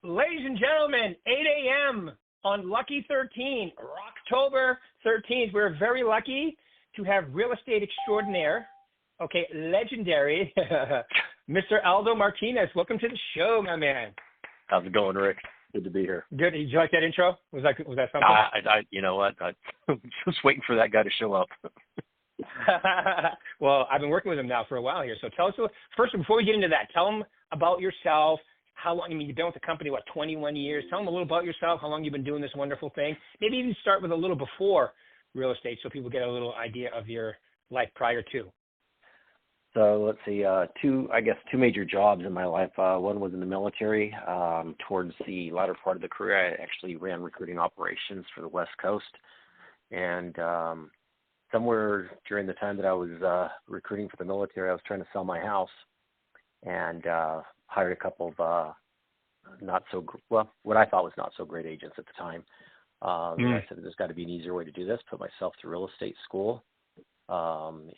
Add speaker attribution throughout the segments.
Speaker 1: Ladies and gentlemen, 8 a.m. on Lucky 13, October 13th. We're very lucky to have real estate extraordinaire, legendary, Mr. Aldo Martinez. Welcome to the show, my man.
Speaker 2: How's it going, Rick? Good to be here.
Speaker 1: Good. Did you like that intro? Was that something?
Speaker 2: You know what? I'm just waiting for that guy to show up.
Speaker 1: Well, I've been working with him now for a while here. So tell us, first, before we get into that, tell him about yourself. How long, you've been with the company, 21 years? Tell them a little about yourself, how long you've been doing this wonderful thing. Maybe even start with a little before real estate so people get a little idea of your life prior to.
Speaker 2: So let's see, two major jobs in my life. One was in the military. Towards the latter part of the career, I actually ran recruiting operations for the West Coast. And somewhere during the time that I was recruiting for the military, I was trying to sell my house and hired a couple of what I thought was not so great agents at the time. I said, there's got to be an easier way to do this. Put myself through real estate school.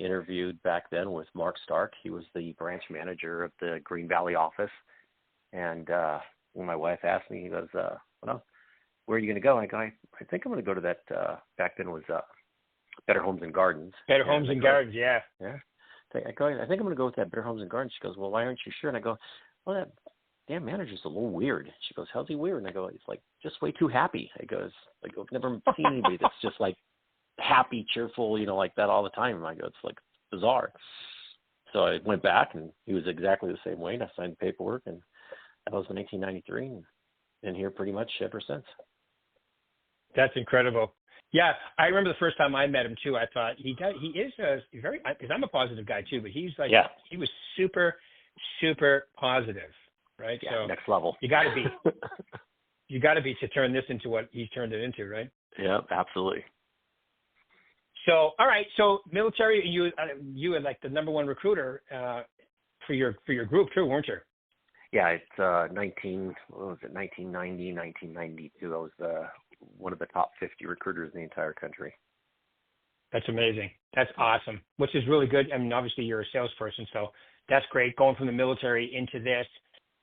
Speaker 2: Interviewed back then with Mark Stark. He was the branch manager of the Green Valley office. And when my wife asked me, he goes, well, where are you going to go? And I go, I think I'm going to go to that, back then was Better Homes and Gardens.
Speaker 1: Better Homes and Gardens, yeah.
Speaker 2: Yeah. I think I'm going to go with that Better Homes and Gardens. She goes, well, why aren't you sure? And I go, well, that damn manager's a little weird. She goes, how's he weird? And I go, he's like just way too happy. I've never seen anybody that's just like happy, cheerful, like that all the time. I go, it's like bizarre. So I went back and he was exactly the same way. And I signed the paperwork, and that was in 1993, and been here pretty much ever since.
Speaker 1: That's incredible. Yeah, I remember the first time I met him too. I thought he is very, because I'm a positive guy too, but he's like, he was super, super positive, right?
Speaker 2: Yeah,
Speaker 1: so
Speaker 2: next level.
Speaker 1: You got to be to turn this into what he's turned it into, right?
Speaker 2: Yeah, absolutely.
Speaker 1: So, all right. So, military, you were like the number one recruiter for your group too, weren't you?
Speaker 2: Yeah, it's 1990, 1992. I was one of the top 50 recruiters in the entire country.
Speaker 1: That's amazing. That's awesome. Which is really good. I mean, obviously you're a salesperson, so that's great. Going from the military into this,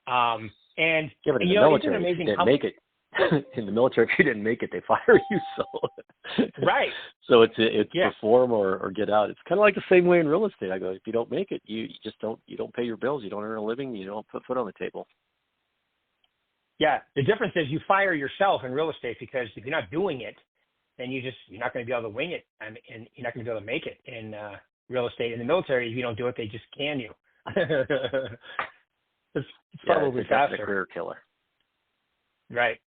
Speaker 1: and
Speaker 2: yeah, but in
Speaker 1: the
Speaker 2: military,
Speaker 1: it's amazing.
Speaker 2: You didn't make it. In the military, if you didn't make it, they fire you. So
Speaker 1: right.
Speaker 2: So it's perform or get out. It's kind of like the same way in real estate. I go, if you don't make it, you just don't pay your bills. You don't earn a living. You don't put food on the table.
Speaker 1: Yeah, the difference is you fire yourself in real estate, because if you're not doing it, then you're not going to be able to wing it, and you're not going to be able to make it in real estate. In the military, if you don't do it, they just can you. it's probably faster.
Speaker 2: It's a career killer.
Speaker 1: Right.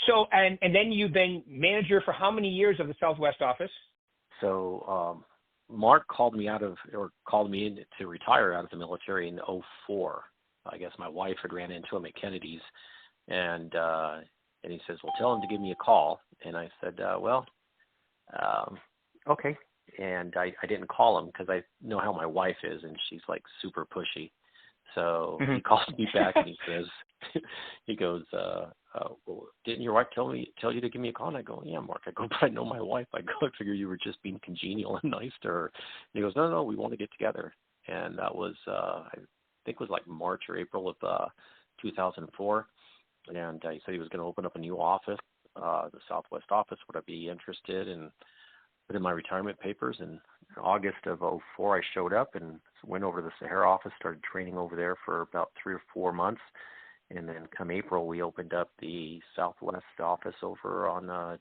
Speaker 1: So, and then you've been manager for how many years of the Southwest office?
Speaker 2: So, Mark called me in to retire out of the military in 2004. I guess my wife had ran into him at Kennedy's, and he says, well, tell him to give me a call. And I said, okay. And I didn't call him because I know how my wife is, and she's like super pushy. So he calls me back and he goes, well, didn't your wife tell you to give me a call? And I go, yeah, Mark. I go, but I know my wife. I go, I figure you were just being congenial and nice to her. And he goes, no, we want to get together. And that was, I think it was like March or April of 2004. And he said he was going to open up a new office, the Southwest office. Would I be interested in put in my retirement papers? And in August of 2004, I showed up and went over to the Sahara office, started training over there for about 3 or 4 months. And then come April, we opened up the Southwest office over on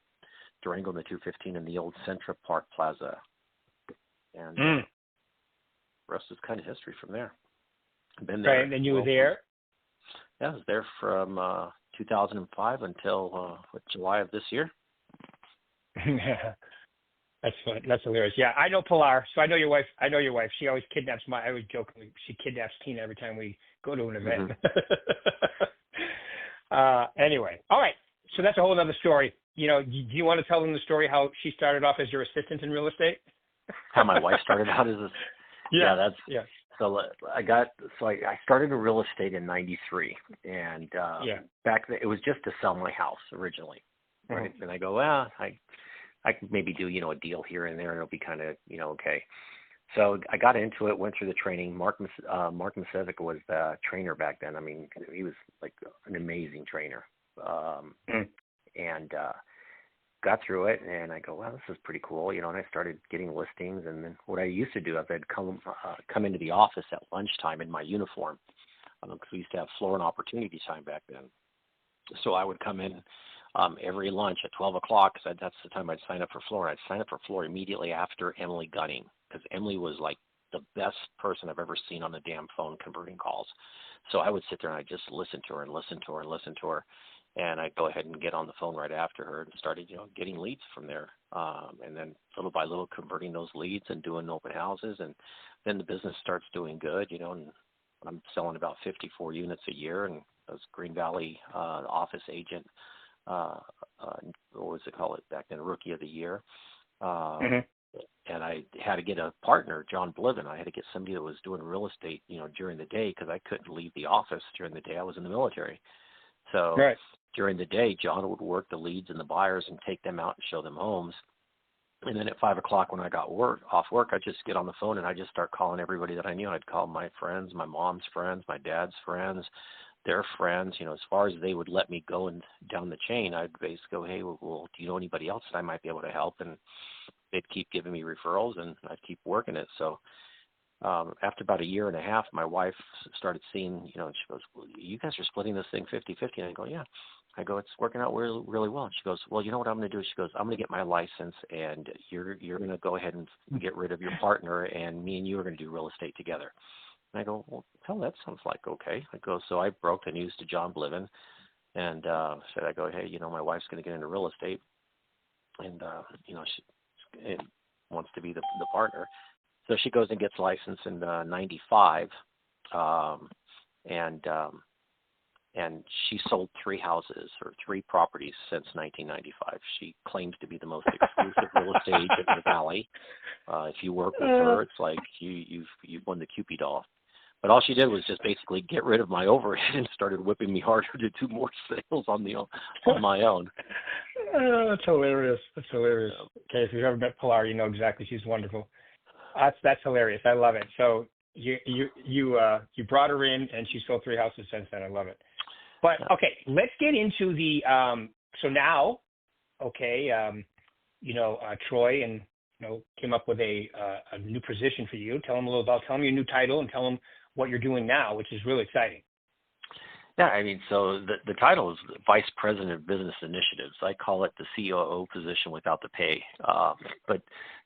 Speaker 2: Durango and the 215 in the old Centra Park Plaza. And the rest is kind of history from there. I've been there.
Speaker 1: Right, and then you were there?
Speaker 2: Yeah, I was there from 2005 until July of this year.
Speaker 1: That's fun. That's hilarious. Yeah, I know Pilar, so I know your wife. She always kidnaps I always joke, she kidnaps Tina every time we go to an event. Anyway, all right. So that's a whole other story. Do you want to tell them the story how she started off as your assistant in real estate?
Speaker 2: How my wife started out as a So I started in real estate in '93, and back then it was just to sell my house originally, right? And I go, I can maybe do a deal here and there, and it'll be kind of okay. So I got into it, went through the training. Mark Masevic was the trainer back then. I mean, he was like an amazing trainer.
Speaker 1: Mm.
Speaker 2: And got through it, and I go, well, this is pretty cool, and I started getting listings. And then what I used to do is I'd come into the office at lunchtime in my uniform, because we used to have floor and opportunity time back then. So I would come in every lunch at 12 o'clock, because that's the time I'd sign up for floor. I'd sign up for floor immediately after Emily Gunning, because Emily was like the best person I've ever seen on the damn phone converting calls. So I would sit there and I'd just listen to her and listen to her and listen to her. And I'd go ahead and get on the phone right after her and started, getting leads from there. And then little by little converting those leads and doing open houses. And then the business starts doing good, and I'm selling about 54 units a year. And I was Green Valley office agent, what was it called back then, Rookie of the Year.
Speaker 1: Mm-hmm.
Speaker 2: And I had to get a partner, John Bliven. I had to get somebody that was doing real estate, during the day, because I couldn't leave the office during the day. I was in the military. So
Speaker 1: Right.
Speaker 2: during the day, John would work the leads and the buyers and take them out and show them homes. And then at 5 o'clock when I got off work, I'd just get on the phone and I'd just start calling everybody that I knew. I'd call my friends, my mom's friends, my dad's friends, their friends, as far as they would let me go and down the chain. I'd basically go, hey, well, do you know anybody else that I might be able to help? And they'd keep giving me referrals and I'd keep working it. So after about a year and a half, my wife started seeing, and she goes, well, you guys are splitting this thing 50-50. And I go, yeah. I go, it's working out really, really well. And she goes, well, you know what I'm going to do? She goes, I'm going to get my license, and you're going to go ahead and get rid of your partner, and me and you are going to do real estate together. And I go, well, hell, that sounds like okay. I go, so I broke the news to John Bliven and said, I go, hey, my wife's going to get into real estate, and, she wants to be the partner. So she goes and gets licensed in 95, and she sold 3 houses or 3 properties since 1995. She claims to be the most exclusive real estate agent in the valley. If you work with her, it's like you've won the Cupid doll. But all she did was just basically get rid of my overhead and started whipping me harder to do more sales on my own.
Speaker 1: That's hilarious. That's hilarious. Okay, if you've ever met Pilar, you know exactly. She's wonderful. That's hilarious. I love it. So you brought her in, and she sold 3 houses since then. I love it. But okay, let's get into the so now, okay, Troy and came up with a new position for you. Tell them your new title and tell them what you're doing now, which is really exciting.
Speaker 2: Yeah, I mean, so the title is Vice President of Business Initiatives. I call it the COO position without the pay, but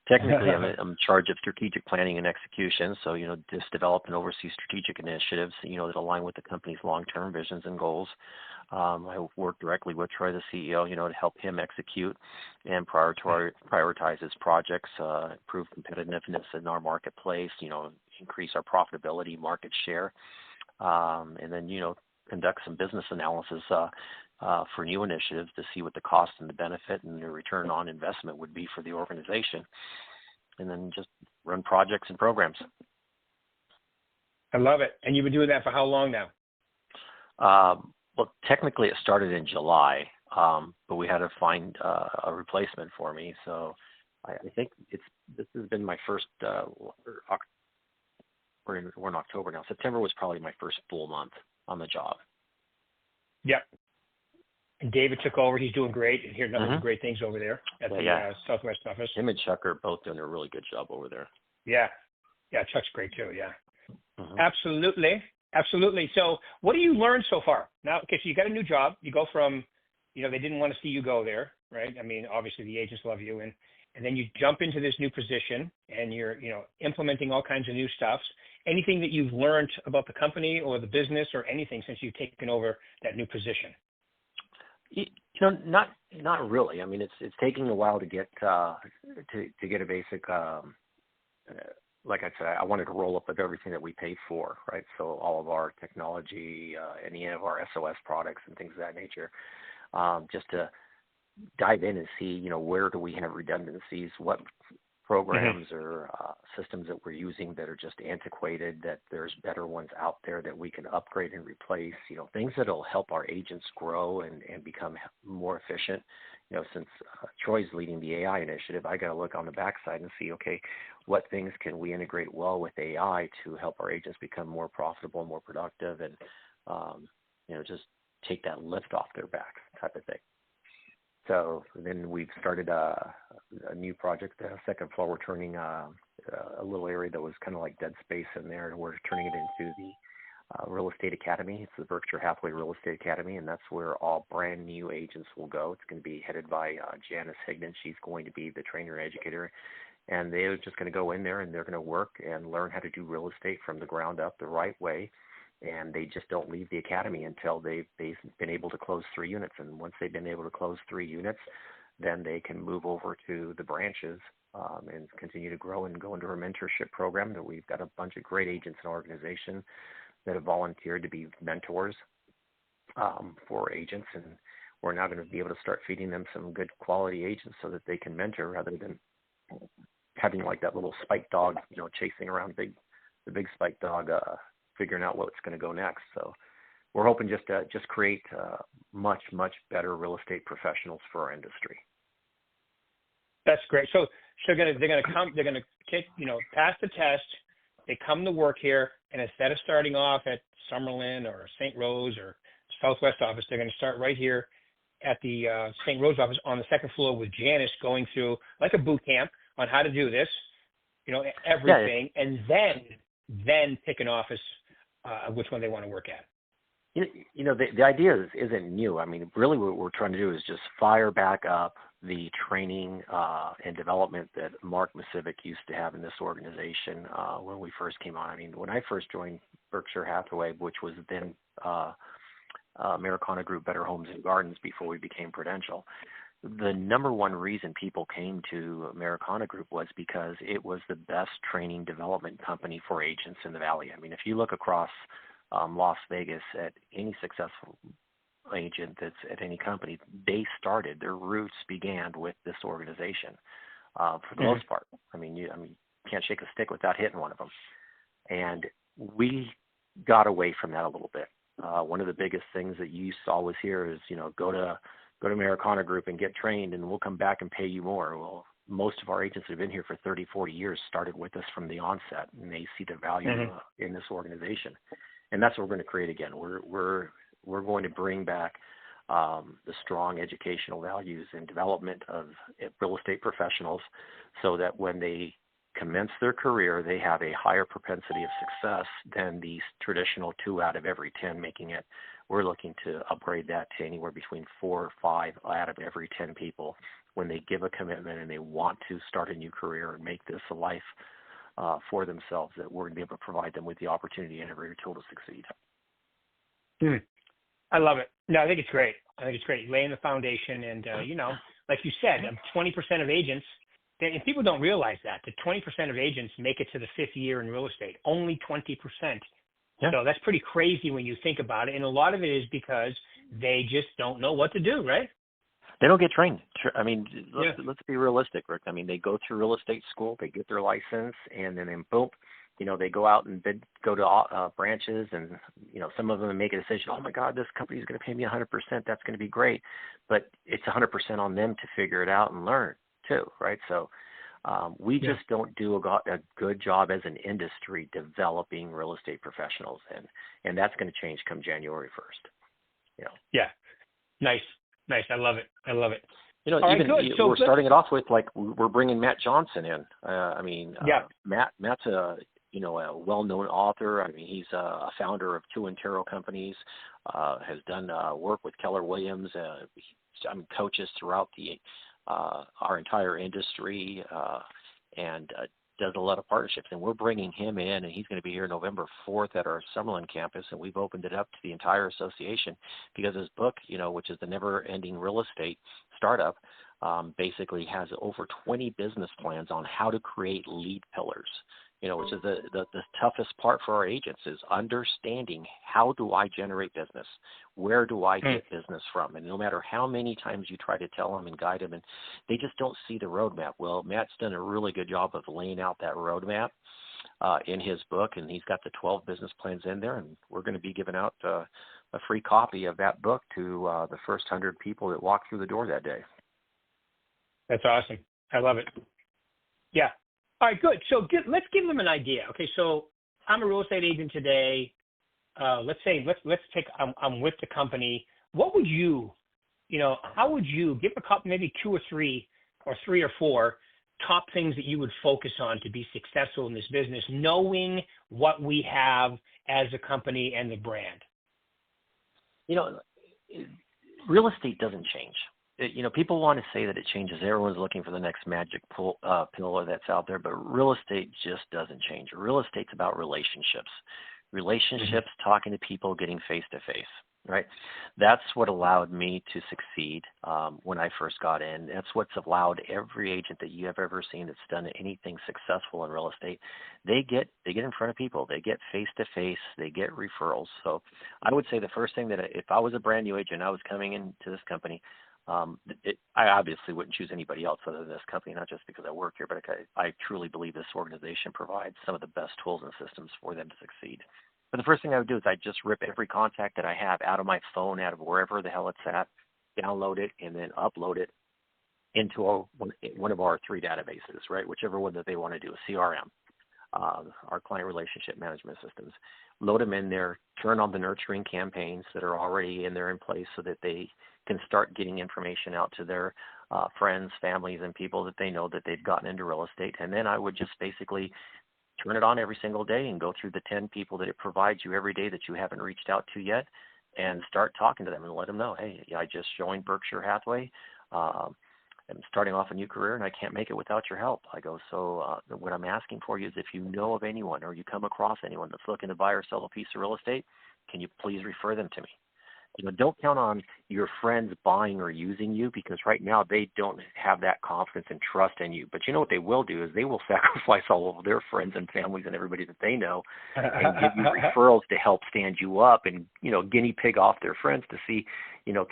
Speaker 2: technically I'm in charge of strategic planning and execution. So, just develop and oversee strategic initiatives, that align with the company's long-term visions and goals. I work directly with Troy, the CEO, to help him execute and prioritize his projects, improve competitiveness in our marketplace, increase our profitability, market share, and then, conduct some business analysis for new initiatives to see what the cost and the benefit and the return on investment would be for the organization, and then just run projects and programs.
Speaker 1: I love it. And you've been doing that for how long now?
Speaker 2: Well, technically it started in July, but we had to find a replacement for me. So I think this has been my first, we're in October now. September was probably my first full month on the job.
Speaker 1: Yep. And David took over. He's doing great. And hear nothing but great things over there at the Southwest office.
Speaker 2: Him and Chuck are both doing a really good job over there.
Speaker 1: Yeah. Yeah, Chuck's great too. Yeah. Mm-hmm. Absolutely. So what do you learn so far? Now, okay, so you got a new job. You go from, they didn't want to see you go there, right? I mean, obviously the agents love you. And then you jump into this new position and you're, implementing all kinds of new stuff. Anything that you've learned about the company or the business or anything since you've taken over that new position?
Speaker 2: Not really. I mean, it's taking a while to get to get a basic. Like I said, I wanted to roll up with everything that we paid for, right? So all of our technology, any of our SOS products and things of that nature, just to dive in and see, where do we have redundancies? What programs or systems that we're using that are just antiquated, that there's better ones out there that we can upgrade and replace, things that'll help our agents grow and become more efficient. Since Troy's leading the AI initiative, I got to look on the backside and see, okay, what things can we integrate well with AI to help our agents become more profitable, more productive, and, just take that lift off their back type of thing. So then we've started a new project. The second floor, we're turning a little area that was kind of like dead space in there, and we're turning it into the Real Estate Academy. It's the Berkshire Hathaway Real Estate Academy, and that's where all brand new agents will go. It's going to be headed by Janice Higdon. She's going to be the trainer and educator, and they're just going to go in there and they're going to work and learn how to do real estate from the ground up the right way. And they just don't leave the academy until they've been able to close 3 units. And once they've been able to close 3 units, then they can move over to the branches and continue to grow and go into our mentorship program. That we've got a bunch of great agents in our organization that have volunteered to be mentors for agents. And we're now going to be able to start feeding them some good quality agents so that they can mentor rather than having like that little spike dog, chasing around the big spike dog, figuring out what's going to go next. So we're hoping just to create much, much better real estate professionals for our industry.
Speaker 1: That's great. So they're going to take, pass the test. They come to work here, and instead of starting off at Summerlin or St. Rose or Southwest office, they're going to start right here at the St. Rose office on the second floor with Janice, going through like a boot camp on how to do this, everything, and then pick an office, which one they want to work at.
Speaker 2: The idea isn't new. I mean, really what we're trying to do is just fire back up the training and development that Mark Masivic used to have in this organization when we first came on. I mean, when I first joined Berkshire Hathaway, which was then Americana Group Better Homes and Gardens before we became Prudential, the number one reason people came to Americana Group was because it was the best training development company for agents in the Valley. I mean, if you look across Las Vegas at any successful agent that's at any company, their roots began with this organization for the most part. I mean, you can't shake a stick without hitting one of them. And we got away from that a little bit. One of the biggest things that you saw was here is, go to Americana Group and get trained, and we'll come back and pay you more. Well, most of our agents that have been here for 30, 40 years started with us from the onset, and they see the value in this organization. And that's what we're going to create again. We're going to bring back the strong educational values and development of real estate professionals so that when they commence their career, they have a higher propensity of success than the traditional 2 out of every 10 making it. We're looking to upgrade that to anywhere between 4 or 5 out of every 10 people when they give a commitment and they want to start a new career and make this a life for themselves, that we're going to be able to provide them with the opportunity and every tool to succeed.
Speaker 1: I love it. No, I think it's great. Laying the foundation, and like you said, 20% of agents, and people don't realize that 20% of agents make it to the 5th year in real estate. Only 20%. Yeah. So that's pretty crazy when you think about it. And a lot of it is because they just don't know what to do, right?
Speaker 2: They don't get trained. I mean, let's be realistic, Rick. I mean, they go through real estate school, they get their license, and then boom, they go out and go to branches, and, some of them make a decision, oh my God, this company is going to pay me 100%. That's going to be great. But it's 100% on them to figure it out and learn too, right? So we just don't do a good job as an industry developing real estate professionals, and that's going to change come January 1st.
Speaker 1: Yeah. Nice. I love it.
Speaker 2: We're starting it off with, like, we're bringing Matt Johnson in. Matt's a well-known author. I mean, he's a founder of 2 Intero companies, has done work with Keller Williams, coaches throughout our entire industry, and does a lot of partnerships. And we're bringing him in, and he's going to be here November 4th at our Summerlin campus, and we've opened it up to the entire association because his book, which is The Never-Ending Real Estate Startup, basically has over 20 business plans on how to create lead pillars. which is the toughest part for our agents, is understanding how do I generate business? Where do I get business from? And no matter how many times you try to tell them and guide them, and they just don't see the roadmap. Well, Matt's done a really good job of laying out that roadmap in his book, and he's got the 12 business plans in there, and we're going to be giving out a free copy of that book to the first 100 people that walk through the door that day.
Speaker 1: That's awesome. I love it. Yeah. All right, good. So let's give them an idea. Okay, so I'm a real estate agent today. Let's take, I'm with the company. What would you, how would you give a couple, maybe 2 or 3 or 3 or 4 top things that you would focus on to be successful in this business, knowing what we have as a company and the brand?
Speaker 2: Real estate doesn't change. People want to say that it changes. Everyone's looking for the next magic pillar that's out there, but real estate just doesn't change. Real estate's about relationships. Relationships, talking to people, getting face-to-face, right? That's what allowed me to succeed when I first got in. That's what's allowed every agent that you have ever seen that's done anything successful in real estate. They get in front of people. They get face-to-face. They get referrals. So I would say the first thing that if I was a brand new agent, I was coming into this company, I obviously wouldn't choose anybody else other than this company, not just because I work here, but I truly believe this organization provides some of the best tools and systems for them to succeed. But the first thing I would do is I'd just rip every contact that I have out of my phone, out of wherever the hell it's at, download it, and then upload it into one of our 3 databases, right? Whichever one that they want to do, a CRM, our client relationship management systems. Load them in there, turn on the nurturing campaigns that are already in place so that they can start getting information out to their friends, families, and people that they know that they've gotten into real estate. And then I would just basically turn it on every single day and go through the 10 people that it provides you every day that you haven't reached out to yet, and start talking to them and let them know, hey, I just joined Berkshire Hathaway. I'm starting off a new career, and I can't make it without your help. I go, so what I'm asking for you is if you know of anyone or you come across anyone that's looking to buy or sell a piece of real estate, can you please refer them to me? Don't count on your friends buying or using you, because right now they don't have that confidence and trust in you. But you know what they will do is they will sacrifice all of their friends and families and everybody that they know and give you referrals to help stand you up and, guinea pig off their friends to see,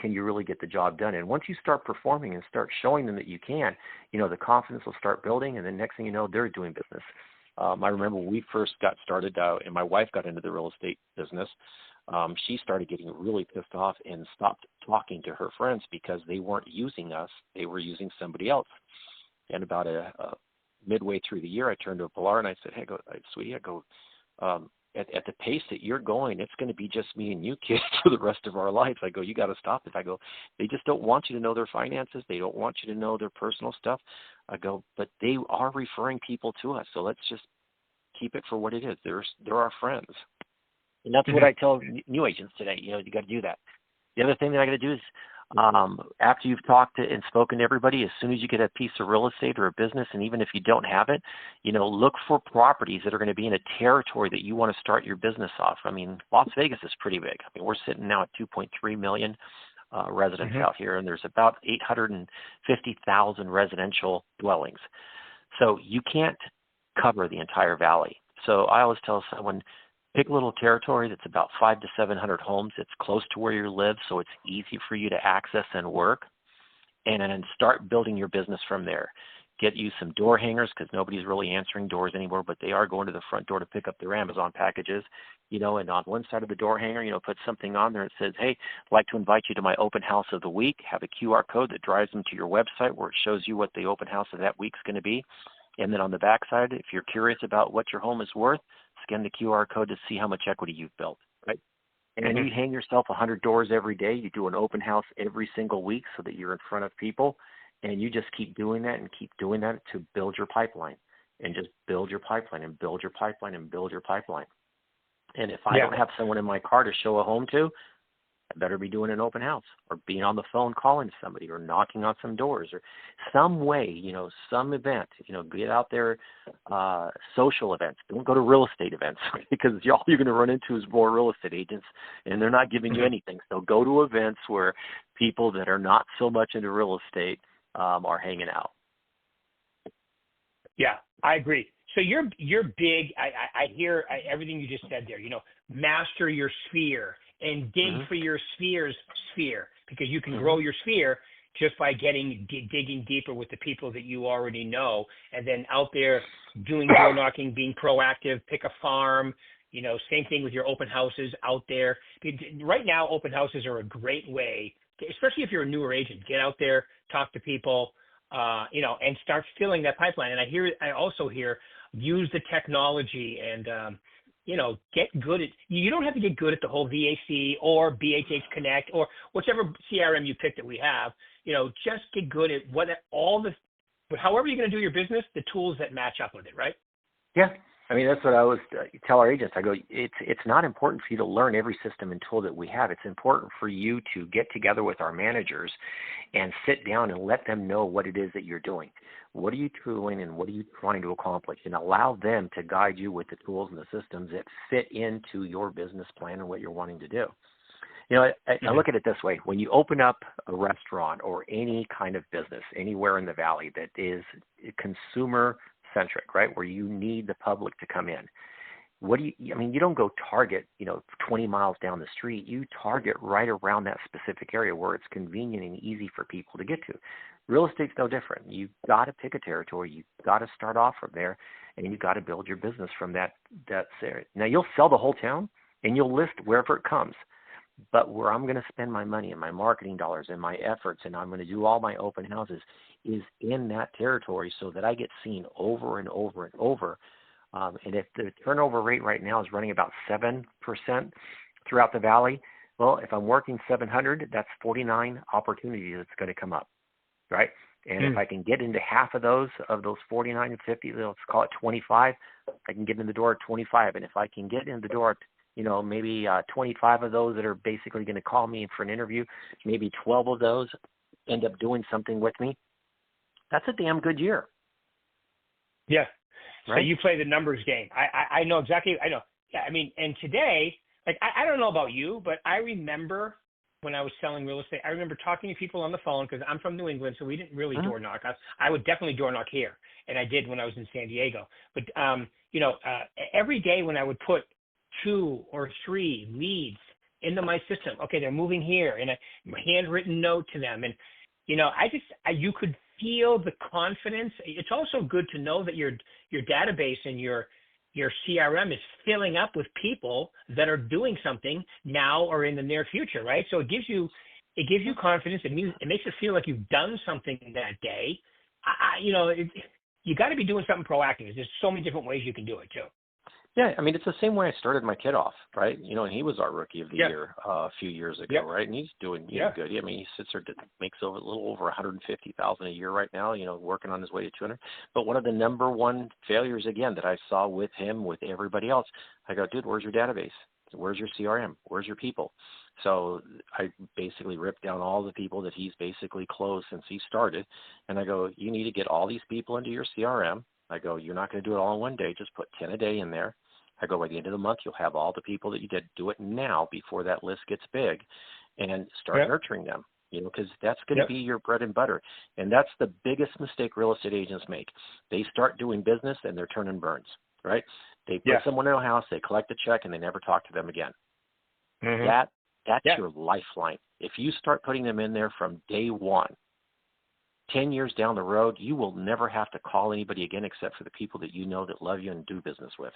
Speaker 2: can you really get the job done? And once you start performing and start showing them that you can, the confidence will start building, and then next thing you know, they're doing business. I remember when we first got started and my wife got into the real estate business, she started getting really pissed off and stopped talking to her friends because they weren't using us. They were using somebody else. And about midway through the year, I turned to Pilar and I said, hey, sweetie, at the pace that you're going, it's going to be just me and you kids for the rest of our lives. I go, you got to stop it. I go, they just don't want you to know their finances. They don't want you to know their personal stuff. I go, but they are referring people to us. So let's just keep it for what it is. They're our friends. And that's what I tell new agents today. You got to do that. The other thing that I got to do is after you've talked to and spoken to everybody, as soon as you get a piece of real estate or a business, and even if you don't have it, look for properties that are going to be in a territory that you want to start your business off. I mean, Las Vegas is pretty big. I mean, we're sitting now at 2.3 million residents out here, and there's about 850,000 residential dwellings. So you can't cover the entire valley. So I always tell someone, pick a little territory that's about 500 to 700 homes. It's close to where you live, so it's easy for you to access and work. And then start building your business from there. Get you some door hangers, because nobody's really answering doors anymore, but they are going to the front door to pick up their Amazon packages. And on one side of the door hanger, put something on there that says, hey, I'd like to invite you to my open house of the week. Have a QR code that drives them to your website where it shows you what the open house of that week's going to be. And then on the back side, if you're curious about what your home is worth, scan the QR code to see how much equity you've built, right? And then you hang yourself 100 doors every day. You do an open house every single week so that you're in front of people. And you just keep doing that and keep doing that to build your pipeline, and just build your pipeline and build your pipeline and build your pipeline. And if I don't have someone in my car to show a home to, I better be doing an open house or being on the phone calling somebody or knocking on some doors or some way, some event, get out there, social events. Don't go to real estate events because all you're going to run into is more real estate agents and they're not giving you anything. So go to events where people that are not so much into real estate are hanging out.
Speaker 1: Yeah, I agree. So you're big. I hear everything you just said there. Master your sphere and dig
Speaker 2: Hmm.
Speaker 1: for your sphere's sphere, because you can
Speaker 2: Hmm.
Speaker 1: grow your sphere just by digging deeper with the people that you already know, and then out there doing door knocking, being proactive, pick a farm. Same thing with your open houses out there. Right now, open houses are a great way, especially if you're a newer agent. Get out there, talk to people, and start filling that pipeline. And I also hear, use the technology and, get good at, you don't have to get good at the whole VAC or BHH Connect or whichever CRM you pick that we have, just get good at but however you're going to do your business, the tools that match up with it, right?
Speaker 2: Yeah. I mean, that's what I always tell our agents. I go, it's not important for you to learn every system and tool that we have. It's important for you to get together with our managers and sit down and let them know what it is that you're doing. What are you doing and what are you trying to accomplish? And allow them to guide you with the tools and the systems that fit into your business plan and what you're wanting to do. I look at it this way. When you open up a restaurant or any kind of business anywhere in the valley that is consumer centric, right, where you need the public to come in, you don't go target, 20 miles down the street. You target right around that specific area where it's convenient and easy for people to get to. Real estate's no different. You've got to pick a territory. You've got to start off from there, and you've got to build your business from that area. Now, you'll sell the whole town, and you'll list wherever it comes. But where I'm going to spend my money and my marketing dollars and my efforts, and I'm going to do all my open houses, is in that territory so that I get seen over and over and over. And if the turnover rate right now is running about 7% throughout the valley, well, if I'm working 700, that's 49 opportunities that's going to come up, right? And if I can get into half of those 49 and 50, let's call it 25, I can get in the door at 25. And if I can get in the door at maybe 25 of those that are basically going to call me for an interview, maybe 12 of those end up doing something with me, that's a damn good year.
Speaker 1: Yeah.
Speaker 2: Right?
Speaker 1: So you play the numbers game. I know exactly. I know. Yeah. I mean, and today, like, I don't know about you, but I remember when I was selling real estate, I remember talking to people on the phone, because I'm from New England, so we didn't really door knock. I would definitely door knock here, and I did when I was in San Diego. But, every day when I would put 2 or 3 leads into my system, okay, they're moving here, and a handwritten note to them. And, you could feel the confidence. It's also good to know that your database and your CRM is filling up with people that are doing something now or in the near future, right? So it gives you confidence. It makes it feel like you've done something that day. You got to be doing something proactive. There's so many different ways you can do it too.
Speaker 2: Yeah, I mean, it's the same way I started my kid off, right? And he was our rookie of the year a few years ago, right? And he's doing good. I mean, he sits there, makes a little over $150,000 a year right now, working on his way to 200. But one of the number one failures, again, that I saw with him, with everybody else, I go, dude, where's your database? Where's your CRM? Where's your people? So I basically ripped down all the people that he's basically closed since he started. And I go, you need to get all these people into your CRM. I go, you're not going to do it all in one day. Just put 10 a day in there. I go, by the end of the month, you'll have all the people that you did. Do it now before that list gets big, and start nurturing them, because that's going to be your bread and butter. And that's the biggest mistake real estate agents make. They start doing business and they're turning burns, right? They put someone in a house, they collect a check, and they never talk to them again. That's your lifeline. If you start putting them in there from day one, 10 years down the road, you will never have to call anybody again except for the people that you know that love you and do business with.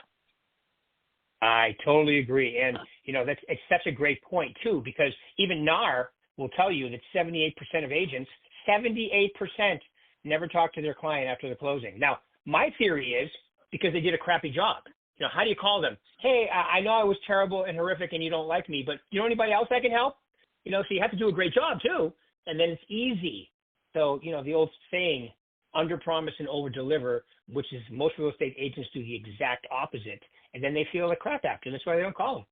Speaker 1: I totally agree. And, it's such a great point too, because even NAR will tell you that 78% of agents, 78% never talk to their client after the closing. Now, my theory is because they did a crappy job. How do you call them? Hey, I know I was terrible and horrific and you don't like me, but you know anybody else I can help? So you have to do a great job too. And then it's easy. So, the old saying, under promise and over deliver, which is most real estate agents do the exact opposite. And then they feel like crap after. That's why they don't call them.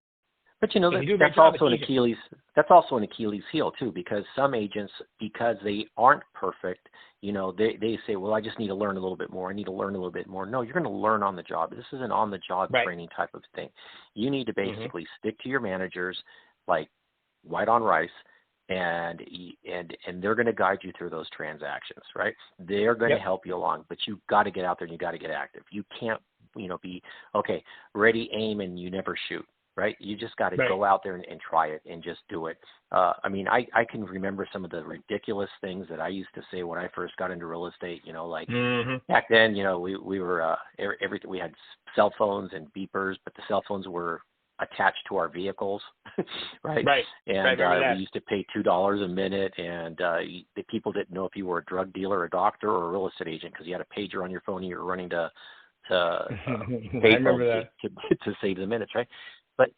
Speaker 2: But that's also an Achilles. That's also an Achilles heel too, because some agents, because they aren't perfect, they say, well, I just need to learn a little bit more. I need to learn a little bit more. No, you're going to learn on the job. This is an on the job training type of thing. You need to basically stick to your managers like white on rice, and they're going to guide you through those transactions, right? They're going to help you along, but you've got to get out there and you got to get active. You can't be, okay, ready, aim, and you never shoot, right? You just got to
Speaker 1: Right.
Speaker 2: go out there and try it and just do it. I mean, I can remember some of the ridiculous things that I used to say when I first got into real estate, like back then, we were, we had cell phones and beepers, but the cell phones were attached to our vehicles, right?
Speaker 1: Right.
Speaker 2: And
Speaker 1: Right.
Speaker 2: we used to pay $2 a minute, and the people didn't know if you were a drug dealer, a doctor, or a real estate agent because you had a pager on your phone and you were running to
Speaker 1: I remember that.
Speaker 2: to save the minutes, right? But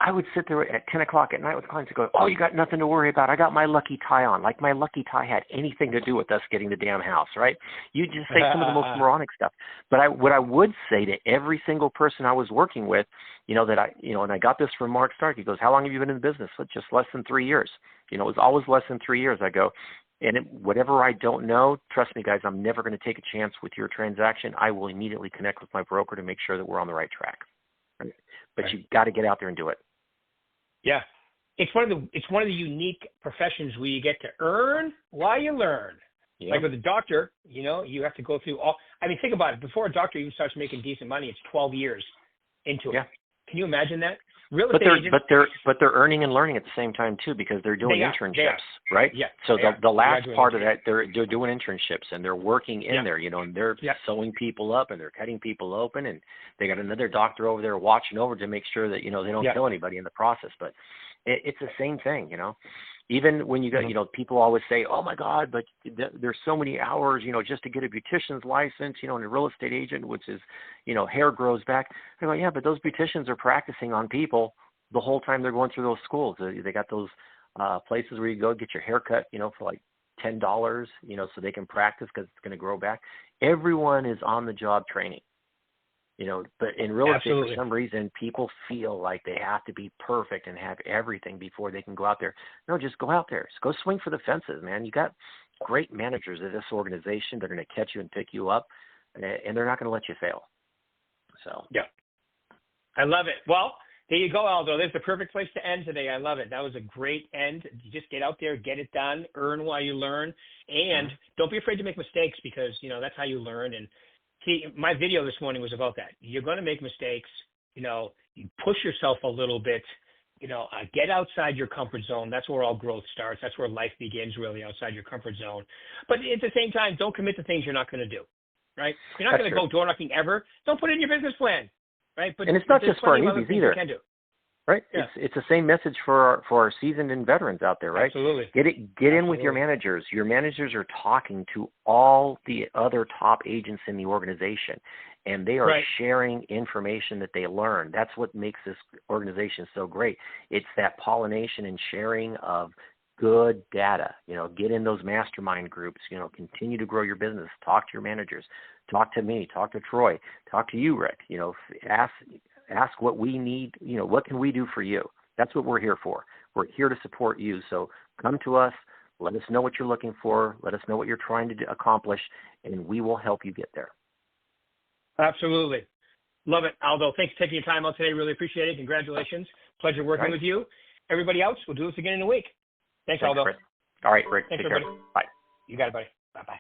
Speaker 2: I would sit there at 10 o'clock at night with clients and go, oh, you got nothing to worry about. I got my lucky tie on. Like my lucky tie had anything to do with us getting the damn house, right? You just say some of the most moronic stuff. But what I would say to every single person I was working with, and I got this from Mark Stark. He goes, how long have you been in the business? Well, just less than 3 years. It was always less than 3 years. I go, and whatever I don't know, trust me, guys, I'm never going to take a chance with your transaction. I will immediately connect with my broker to make sure that we're on the right track. Right? But
Speaker 1: Right.
Speaker 2: you've got to get out there and do it.
Speaker 1: Yeah. It's one of the unique professions where you get to earn while you learn.
Speaker 2: Yeah.
Speaker 1: Like with a doctor, you have to go through think about it. Before a doctor even starts making decent money, it's 12 years into it.
Speaker 2: Yeah.
Speaker 1: Can you imagine that? Real
Speaker 2: But
Speaker 1: estate
Speaker 2: they're earning and learning at the same time too, because they're doing internships, right?
Speaker 1: Yeah.
Speaker 2: So the last part of
Speaker 1: internships.
Speaker 2: that, they're doing internships and they're working in there, and they're sewing people up and they're cutting people open, and they got another doctor over there watching over to make sure that they don't kill anybody in the process. But it's the same thing, Even when you got, people always say, oh my God, but there's so many hours, just to get a beautician's license, and a real estate agent, which is, hair grows back. I go, yeah, but those beauticians are practicing on people the whole time they're going through those schools. They got those places where you go get your hair cut, for like $10, so they can practice because it's going to grow back. Everyone is on the job training. But in real estate, for some reason, people feel like they have to be perfect and have everything before they can go out there. No, just go out there. Just go swing for the fences, man. You got great managers at this organization. They're going to catch you and pick you up, and they're not going to let you fail. So
Speaker 1: yeah, I love it. Well, there you go, Aldo. There's the perfect place to end today. I love it. That was a great end. You just get out there, get it done, earn while you learn, and don't be afraid to make mistakes because, that's how you learn. And see, my video this morning was about that. You're going to make mistakes. You push yourself a little bit. Get outside your comfort zone. That's where all growth starts. That's where life begins, really, outside your comfort zone. But at the same time, don't commit to things you're not going to do, right? You're not going to go door knocking ever. Don't put it in your business plan, right? But
Speaker 2: and it's not just for our newbies either. Right?
Speaker 1: Yeah.
Speaker 2: It's the same message for our seasoned and veterans out there, right?
Speaker 1: Absolutely.
Speaker 2: Get in with your managers. Your managers are talking to all the other top agents in the organization, and they are sharing information that they learn. That's what makes this organization so great. It's that pollination and sharing of good data. Get in those mastermind groups. Continue to grow your business. Talk to your managers. Talk to me. Talk to Troy. Talk to you, Rick. Ask what we need, what can we do for you? That's what we're here for. We're here to support you. So come to us, let us know what you're looking for, let us know what you're trying to accomplish, and we will help you get there.
Speaker 1: Absolutely. Love it, Aldo. Thanks for taking your time out today. Really appreciate it. Congratulations. Pleasure working with you. Everybody else, we'll do this again in a week. Thanks, Aldo.
Speaker 2: Chris. All right, Rick.
Speaker 1: Thanks,
Speaker 2: take
Speaker 1: everybody.
Speaker 2: care. Bye.
Speaker 1: You got it, buddy. Bye-bye.